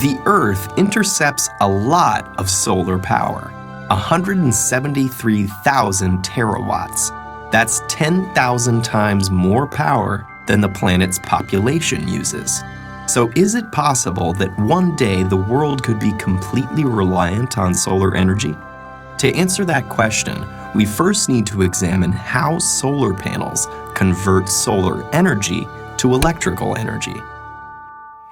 The Earth intercepts a lot of solar power, 173,000 terawatts. That's 10,000 times more power than the planet's population uses. So is it possible that one day the world could be completely reliant on solar energy? To answer that question, we first need to examine how solar panels convert solar energy to electrical energy.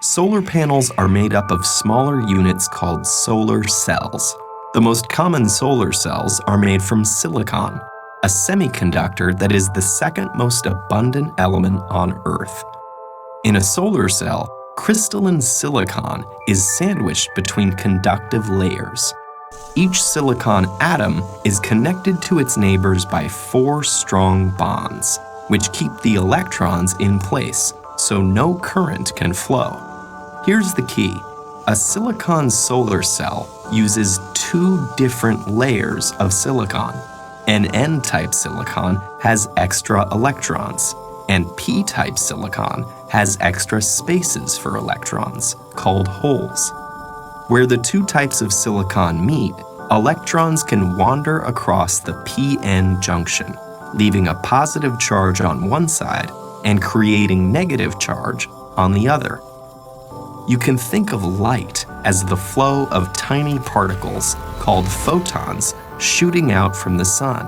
Solar panels are made up of smaller units called solar cells. The most common solar cells are made from silicon, a semiconductor that is the second most abundant element on Earth. In a solar cell, crystalline silicon is sandwiched between conductive layers. Each silicon atom is connected to its neighbors by 4 strong bonds, which keep the electrons in place so no current can flow. Here's the key. A silicon solar cell uses 2 different layers of silicon. An N-type silicon has extra electrons, and P-type silicon has extra spaces for electrons, called holes. Where the 2 types of silicon meet, electrons can wander across the p-n junction, leaving a positive charge on one side and creating negative charge on the other. You can think of light as the flow of tiny particles called photons shooting out from the sun.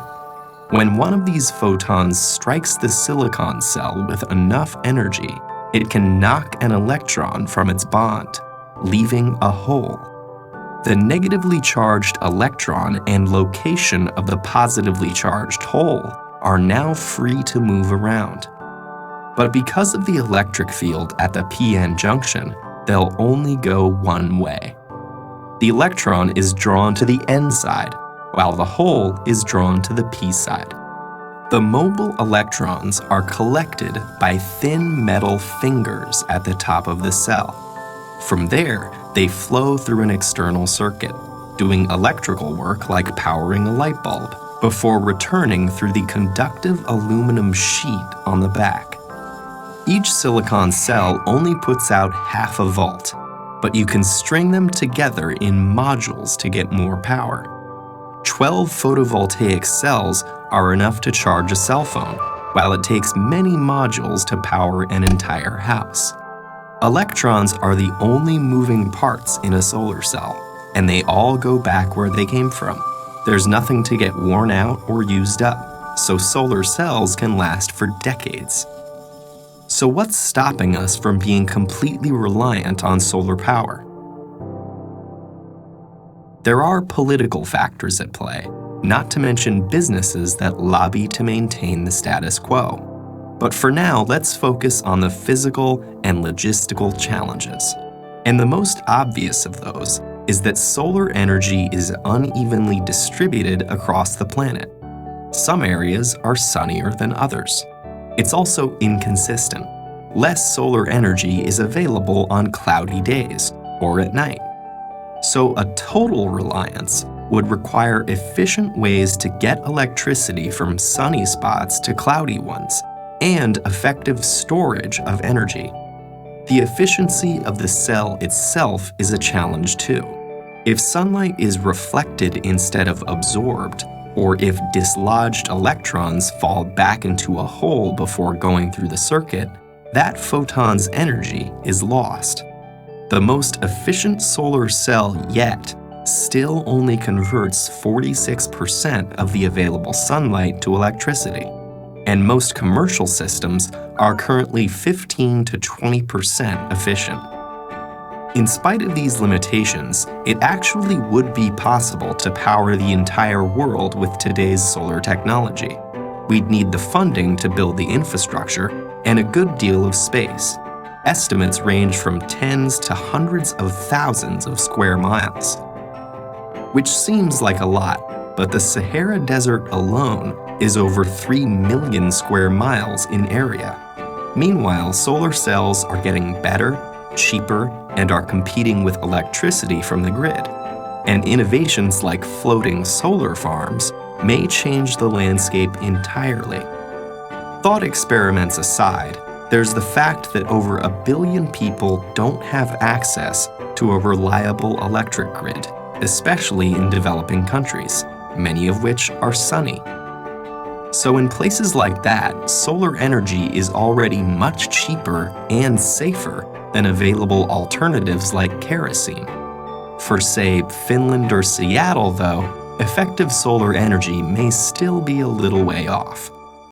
When one of these photons strikes the silicon cell with enough energy, it can knock an electron from its bond, leaving a hole. The negatively charged electron and location of the positively charged hole are now free to move around. But because of the electric field at the p-n junction, they'll only go one way. The electron is drawn to the n side, while the hole is drawn to the p side. The mobile electrons are collected by thin metal fingers at the top of the cell. From there, they flow through an external circuit, doing electrical work like powering a light bulb, before returning through the conductive aluminum sheet on the back. Each silicon cell only puts out half a volt, but you can string them together in modules to get more power. 12 photovoltaic cells are enough to charge a cell phone, while it takes many modules to power an entire house. Electrons are the only moving parts in a solar cell, and they all go back where they came from. There's nothing to get worn out or used up, so solar cells can last for decades. So what's stopping us from being completely reliant on solar power? There are political factors at play, not to mention businesses that lobby to maintain the status quo. But for now, let's focus on the physical and logistical challenges. And the most obvious of those is that solar energy is unevenly distributed across the planet. Some areas are sunnier than others. It's also inconsistent. Less solar energy is available on cloudy days or at night. So a total reliance would require efficient ways to get electricity from sunny spots to cloudy ones, and effective storage of energy. The efficiency of the cell itself is a challenge too. If sunlight is reflected instead of absorbed, or if dislodged electrons fall back into a hole before going through the circuit, that photon's energy is lost. The most efficient solar cell yet still only converts 46% of the available sunlight to electricity, and most commercial systems are currently 15 to 20% efficient. In spite of these limitations, it actually would be possible to power the entire world with today's solar technology. We'd need the funding to build the infrastructure and a good deal of space. Estimates range from tens to hundreds of thousands of square miles. Which seems like a lot, but the Sahara Desert alone is over 3 million square miles in area. Meanwhile, solar cells are getting better, cheaper, and are competing with electricity from the grid. And innovations like floating solar farms may change the landscape entirely. Thought experiments aside, There's the fact that over 1 billion people don't have access to a reliable electric grid, especially in developing countries, many of which are sunny. So in places like that, solar energy is already much cheaper and safer than available alternatives like kerosene. For, say, Finland or Seattle, though, effective solar energy may still be a little way off.